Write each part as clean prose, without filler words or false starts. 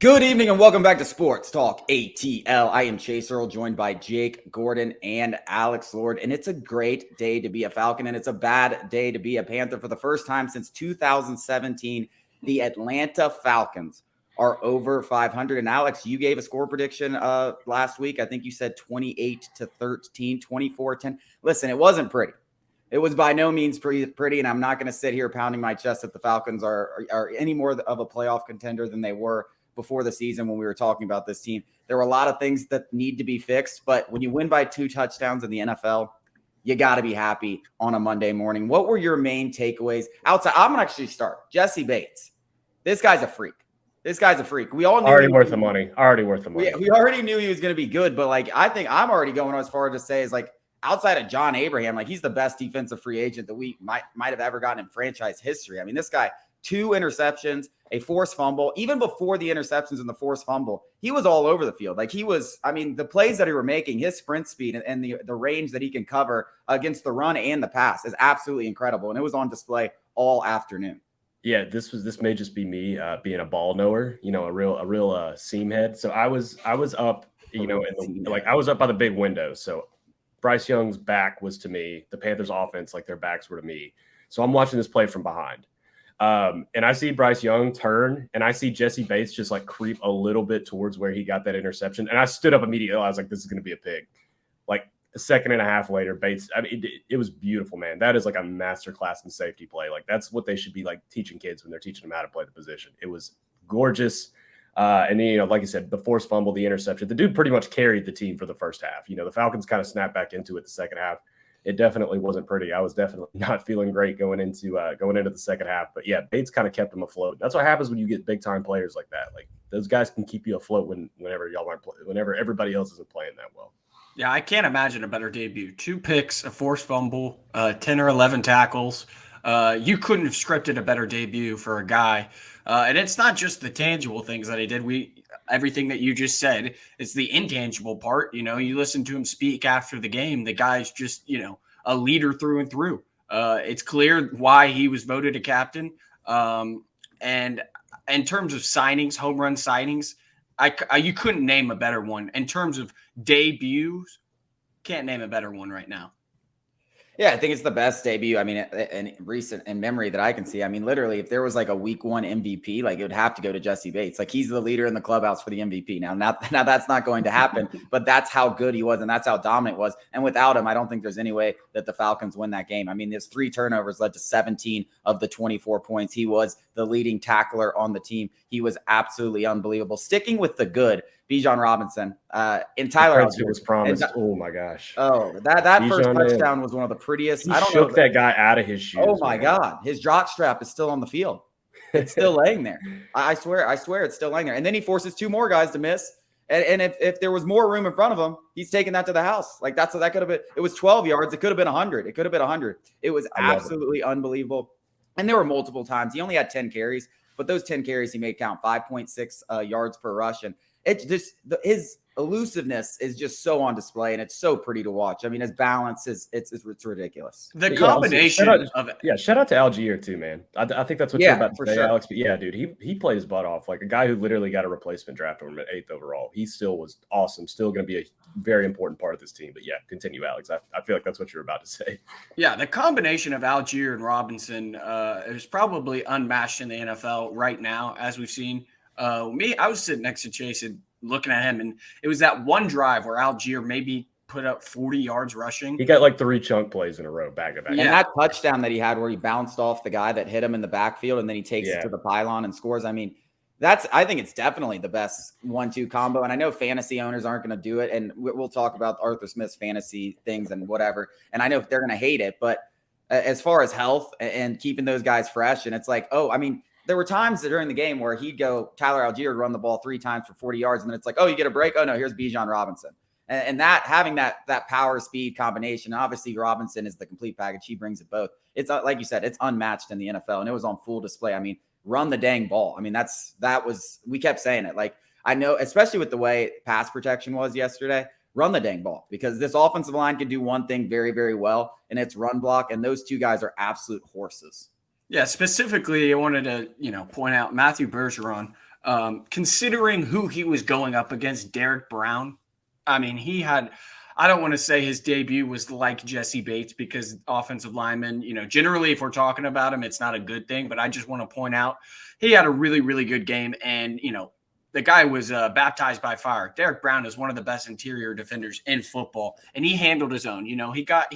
Good evening and welcome back to Sports Talk ATL. I am Chase Earl, joined by Jake Gordon and Alex Lord. And it's a great day to be a Falcon, and it's a bad day to be a Panther. For the first time since 2017, the Atlanta Falcons are over 500. And Alex, you gave a score prediction last week. I think you said 28-13, 24-10. Listen, it wasn't pretty. It was by no means pretty, and I'm not going to sit here pounding my chest that the Falcons are any more of a playoff contender than they were before the season when we were talking about this team. There were a lot of things that need to be fixed, but when you win by 2 touchdowns in the NFL, you got to be happy on a Monday morning. What were your main takeaways outside? I'm going to actually start. Jesse Bates. This guy's a freak. We all knew already worth the money. We already knew he was going to be good, but I think I'm already going as far as to say is outside of John Abraham, he's the best defensive free agent that we might have ever gotten in franchise history. I mean, this guy, 2 interceptions, a forced fumble. Even before the interceptions and the forced fumble, he was all over the field. The plays that he were making, his sprint speed and the range that he can cover against the run and the pass is absolutely incredible. And it was on display all afternoon. Yeah, this may just be me being a ball knower, a real seam head. So I was up, I was up by the big window. So Bryce Young's back was to me. The Panthers offense, their backs were to me. So I'm watching this play from behind. And I see Bryce Young turn, and I see Jesse Bates just creep a little bit towards where he got that interception. And I stood up immediately. I was like, this is going to be a pick. A second and a half later, Bates, it was beautiful, man. That is a masterclass in safety play. That's what they should be teaching kids when they're teaching them how to play the position. It was gorgeous. And then, like you said, the forced fumble, the interception, the dude pretty much carried the team for the first half. The Falcons kind of snapped back into it the second half. It definitely wasn't pretty. I was definitely not feeling great going into the second half. But yeah, Bates kind of kept them afloat. That's what happens when you get big time players like that. Those guys can keep you afloat whenever y'all aren't whenever everybody else isn't playing that well. Yeah, I can't imagine a better debut. 2 picks, a forced fumble, 10 or 11 tackles. You couldn't have scripted a better debut for a guy. And it's not just the tangible things that he did. Everything that you just said, it's the intangible part. You listen to him speak after the game. The guy's just, a leader through and through. It's clear why he was voted a captain. And in terms of signings, home run signings, you couldn't name a better one. In terms of debuts, can't name a better one right now. Yeah, I think it's the best debut. In memory that I can see. Literally, if there was a week 1 MVP, it would have to go to Jesse Bates. He's the leader in the clubhouse for the MVP. Now that's not going to happen, but that's how good he was, and that's how dominant was. And without him, I don't think there's any way that the Falcons win that game. His 3 turnovers led to 17 of the 24 points. He was the leading tackler on the team. He was absolutely unbelievable. Sticking with the good, Bijan Robinson and Tyler Algier was promised. Oh my gosh! Oh, that first touchdown was one of the prettiest. I don't know that guy out of his shoes. Oh my God, his jock strap is still on the field. It's still laying there. I swear, it's still laying there. And then he forces 2 more guys to miss. And if there was more room in front of him, he's taking that to the house. That could have been. It was 12 yards. It could have been 100. It was absolutely unbelievable. And there were multiple times. He only had 10 carries, but those 10 carries he made count. 5.6 yards per rush, and it's just his elusiveness is just so on display, and it's so pretty to watch. His balance is it's ridiculous. The combination of it. Yeah, shout out to Algier too, man. I think that's what you're about to say, sure. Alex. But yeah, dude, he played his butt off. A guy who literally got a replacement draft from him at 8th overall. He still was awesome. Still going to be a very important part of this team. But yeah, continue, Alex. I feel like that's what you're about to say. Yeah, the combination of Algier and Robinson is probably unmatched in the NFL right now, as we've seen. I was sitting next to Chase and looking at him, and it was that one drive where Algier maybe put up 40 yards rushing. He got 3 chunk plays in a row, back to back. And that touchdown that he had where he bounced off the guy that hit him in the backfield, and then he takes it to the pylon and scores. I think it's definitely the best 1-2 combo. And I know fantasy owners aren't going to do it, and we'll talk about Arthur Smith's fantasy things and whatever. And I know they're going to hate it, but as far as health and keeping those guys fresh, and it's there were times during the game where he'd go, Tyler Algier would run the ball 3 times for 40 yards. And then it's you get a break. Oh no, here's Bijan Robinson. And that having that power speed combination, obviously Robinson is the complete package. He brings it both. It's like you said, it's unmatched in the NFL, and it was on full display. Run the dang ball. We kept saying it. I know, especially with the way pass protection was yesterday, run the dang ball, because this offensive line can do one thing very, very well, and it's run block. And those 2 guys are absolute horses. Yeah, specifically, I wanted to, point out Matthew Bergeron. Considering who he was going up against, Derek Brown, I mean, I don't want to say his debut was like Jesse Bates, because offensive linemen, generally if we're talking about him, it's not a good thing. But I just want to point out he had a really, really good game. And, the guy was baptized by fire. Derek Brown is one of the best interior defenders in football, and he handled his own. He got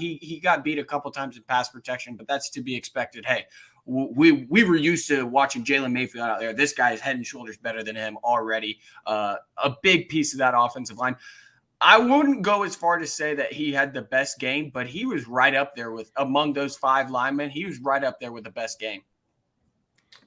beat a couple times in pass protection, but that's to be expected. Hey, we were used to watching Jalen Mayfield out there. This guy is head and shoulders better than him already. A big piece of that offensive line. I wouldn't go as far to say that he had the best game, but he was right up there among those 5 linemen. He was right up there with the best game.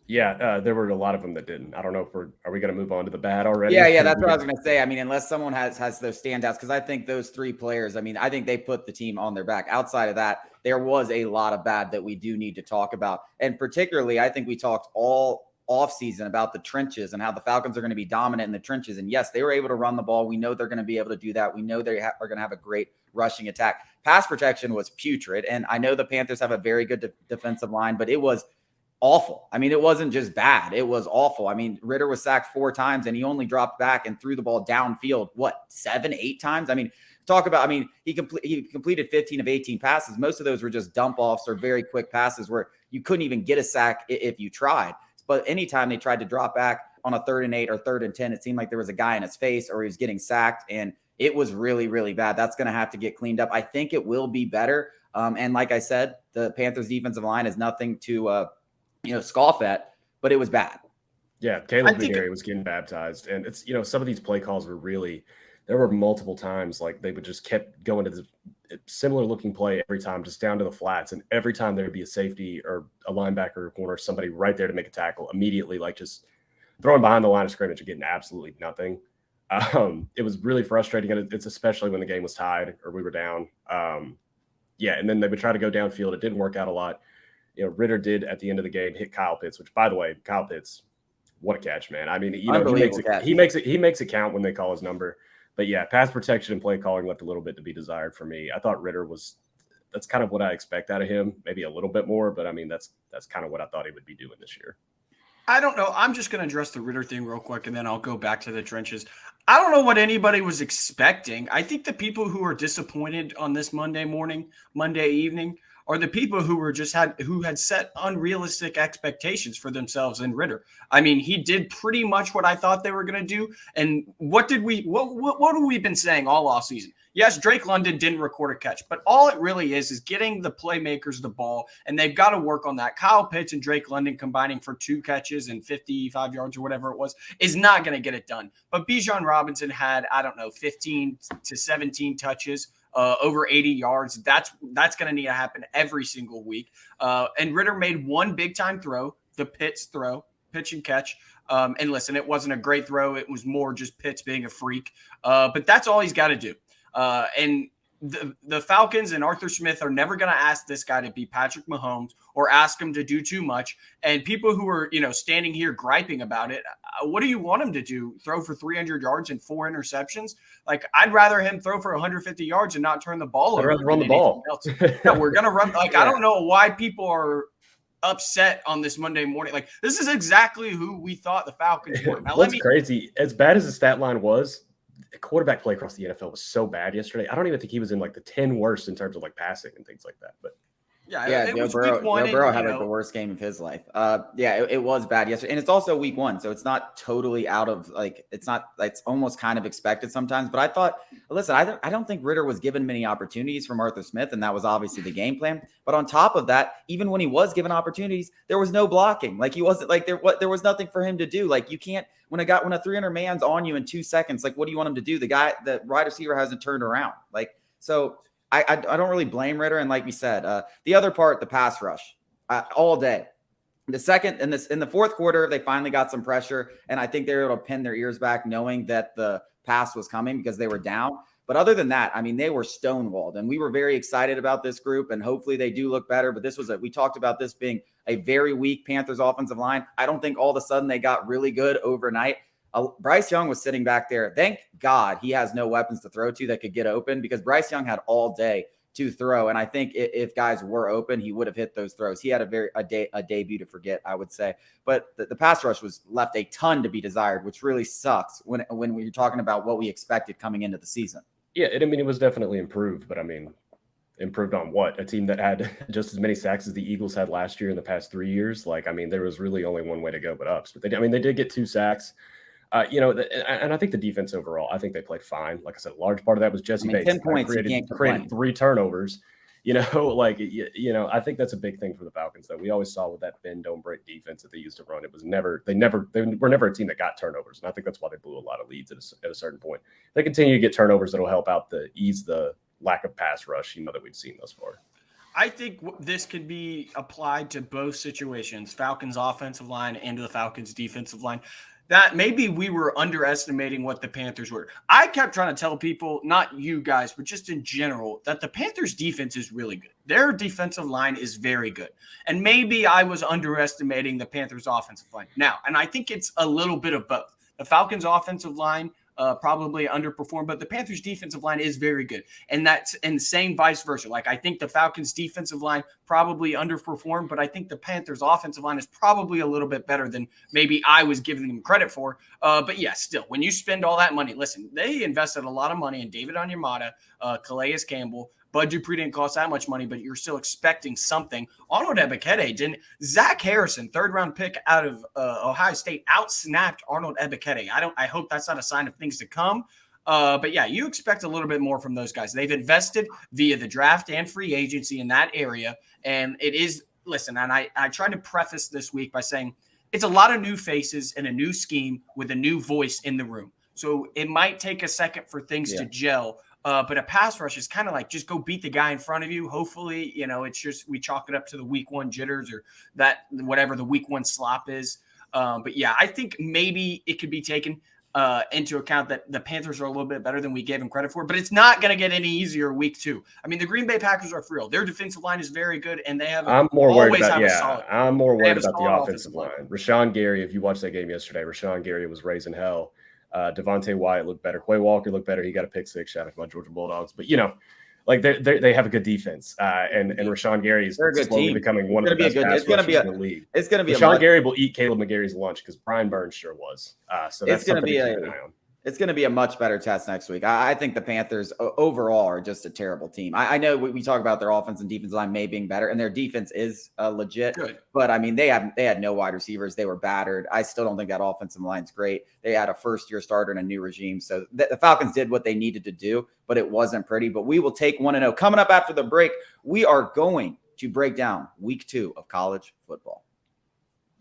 Yeah, there were a lot of them that didn't. I don't know if are we going to move on to the bad already? Yeah, that's what I was going to say. I mean, unless someone has those standouts, because I think those 3 players, I think they put the team on their back. Outside of that, there was a lot of bad that we do need to talk about. And particularly, I think we talked all offseason about the trenches and how the Falcons are going to be dominant in the trenches. And yes, they were able to run the ball. We know they're going to be able to do that. We know they are going to have a great rushing attack. Pass protection was putrid. And I know the Panthers have a very good defensive line, but it was awful. I mean, it wasn't just bad. It was awful. I mean, Ritter was sacked 4 times and he only dropped back and threw the ball downfield, 7, 8 times? I mean, he completed 15 of 18 passes. Most of those were just dump offs or very quick passes where you couldn't even get a sack if you tried. But anytime they tried to drop back on a 3rd and 8 or 3rd and 10, it seemed like there was a guy in his face or he was getting sacked, and it was really, really bad. That's going to have to get cleaned up. I think it will be better. And like I said, the Panthers defensive line is nothing to scoff at, but it was bad. Yeah, Caleb McGarry was getting baptized, and it's some of these play calls were really. There were multiple times like they would just kept going to the similar looking play every time, just down to the flats, and every time there would be a safety or a linebacker or corner, somebody right there to make a tackle immediately, like just throwing behind the line of scrimmage and getting absolutely nothing. It was really frustrating, and it's especially when the game was tied or we were down. And then they would try to go downfield. It didn't work out a lot. Ritter did at the end of the game hit Kyle Pitts, which, by the way, Kyle Pitts, what a catch, man! I mean, he makes it count when they call his number. But yeah, pass protection and play calling left a little bit to be desired for me. I thought Ritter that's kind of what I expect out of him, maybe a little bit more, but I mean that's kind of what I thought he would be doing this year. I don't know. I'm just going to address the Ritter thing real quick, and then I'll go back to the trenches. I don't know what anybody was expecting. I think the people who are disappointed on this Monday evening, are the people who had set unrealistic expectations for themselves in Ritter. I mean, he did pretty much what I thought they were going to do. And what have we been saying all offseason? Yes, Drake London didn't record a catch, but all it really is getting the playmakers the ball, and they've got to work on that. Kyle Pitts and Drake London combining for 2 catches and 55 yards or whatever it was is not going to get it done. But Bijan Robinson had, 15 to 17 touches. Over 80 yards. That's going to need to happen every single week. And Ritter made one big time throw, the Pitts throw, pitch and catch. And listen, it wasn't a great throw. It was more just Pitts being a freak. But that's all he's got to do. And the Falcons and Arthur Smith are never going to ask this guy to be Patrick Mahomes or ask him to do too much. And people who are, standing here griping about it, what do you want him to do? Throw for 300 yards and 4 interceptions? Like, I'd rather him throw for 150 yards and not turn the ball over. I'd rather run the ball. Yeah, we're going to run. Like, I don't know why people are upset on this Monday morning. Like, this is exactly who we thought the Falcons were. Now, What's crazy, as bad as the stat line was, the quarterback play across the NFL was so bad yesterday. I don't even think he was in like the 10 worst in terms of like passing and things like that. But Joe Burrow had like the worst game of his life. It was bad yesterday, and it's also week 1, so it's not totally out of it's almost kind of expected sometimes. But I thought, listen, I don't think Ritter was given many opportunities from Arthur Smith, and that was obviously the game plan. But on top of that, even when he was given opportunities, there was no blocking. Like, he wasn't there was nothing for him to do. Like, you can't when a 300 man's on you in 2 seconds. Like, what do you want him to do? The wide receiver hasn't turned around. So. I don't really blame Ritter. And like we said, the other part, the pass rush all day. The second in the fourth quarter, they finally got some pressure. And I think they were able to pin their ears back knowing that the pass was coming because they were down. But other than that, I mean, they were stonewalled, and we were very excited about this group, and hopefully they do look better. But we talked about this being a very weak Panthers offensive line. I don't think all of a sudden they got really good overnight. Bryce Young was sitting back there. Thank God he has no weapons to throw to that could get open, because Bryce Young had all day to throw. And I think if guys were open, he would have hit those throws. He had a debut to forget, I would say. But the pass rush was left a ton to be desired, which really sucks when we're talking about what we expected coming into the season. Yeah, it was definitely improved, but I mean, improved on what? A team that had just as many sacks as the Eagles had last year in the past 3 years. Like, I mean, there was really only one way to go but ups. But they did get 2 sacks. And I think the defense overall, I think they played fine. Like I said, a large part of that was Jesse Bates. 10 points, created 3 turnovers. I think that's a big thing for the Falcons that we always saw with that bend don't break defense that they used to run. It was they were never a team that got turnovers, and I think that's why they blew a lot of leads at a certain point. If they continue to get turnovers, that'll help out ease the lack of pass rush that we've seen thus far. I think this could be applied to both situations, Falcons offensive line and the Falcons defensive line. That maybe we were underestimating what the Panthers were. I kept trying to tell people, not you guys, but just in general, that the Panthers defense is really good. Their defensive line is very good. And maybe I was underestimating the Panthers offensive line. Now, and I think it's a little bit of both. The Falcons offensive line probably underperformed, but the Panthers defensive line is very good. And same vice versa. Like, I think the Falcons defensive line probably underperformed, but I think the Panthers offensive line is probably a little bit better than maybe I was giving them credit for. But yeah, still, when you spend all that money, listen, they invested a lot of money in David Onyemata, Calais Campbell. Bud Dupree didn't cost that much money, but you're still expecting something. Arnold Ebiketie didn't. Zach Harrison, 3rd-round pick out of Ohio State, out-snapped Arnold Ebiketie. I hope that's not a sign of things to come. But yeah, you expect a little bit more from those guys. They've invested via the draft and free agency in that area. And it is, listen, and I tried to preface this week by saying it's a lot of new faces and a new scheme with a new voice in the room. So it might take a second for things to gel. But a pass rush is kind of like just go beat the guy in front of you. Hopefully, it's just we chalk it up to the week 1 jitters or that whatever the week 1 slop is. But yeah, I think maybe it could be taken into account that the Panthers are a little bit better than we gave them credit for. But it's not going to get any easier week 2. I mean, the Green Bay Packers are for real. Their defensive line is very good, and they have. I'm more worried about the offensive line. Rashawn Gary, if you watched that game yesterday, Rashawn Gary was raising hell. Devontae Wyatt looked better. Quay Walker looked better. He got a pick 6 shot at my Georgia Bulldogs. But, they have a good defense. And Rashawn Gary is slowly becoming one of the best pass rushers in the league. It's going to be Rashawn Gary will eat Caleb McGarry's lunch because Brian Burns sure was. So that's going to be an eye on. It's going to be a much better test next week. I think the Panthers overall are just a terrible team. I know we talk about their offense and defense line may being better, and their defense is legit. Good. But, I mean, they had no wide receivers. They were battered. I still don't think that offensive line's great. They had a first-year starter and a new regime. So the Falcons did what they needed to do, but it wasn't pretty. But we will take 1-0. Coming up after the break, we are going to break down week 2 of college football.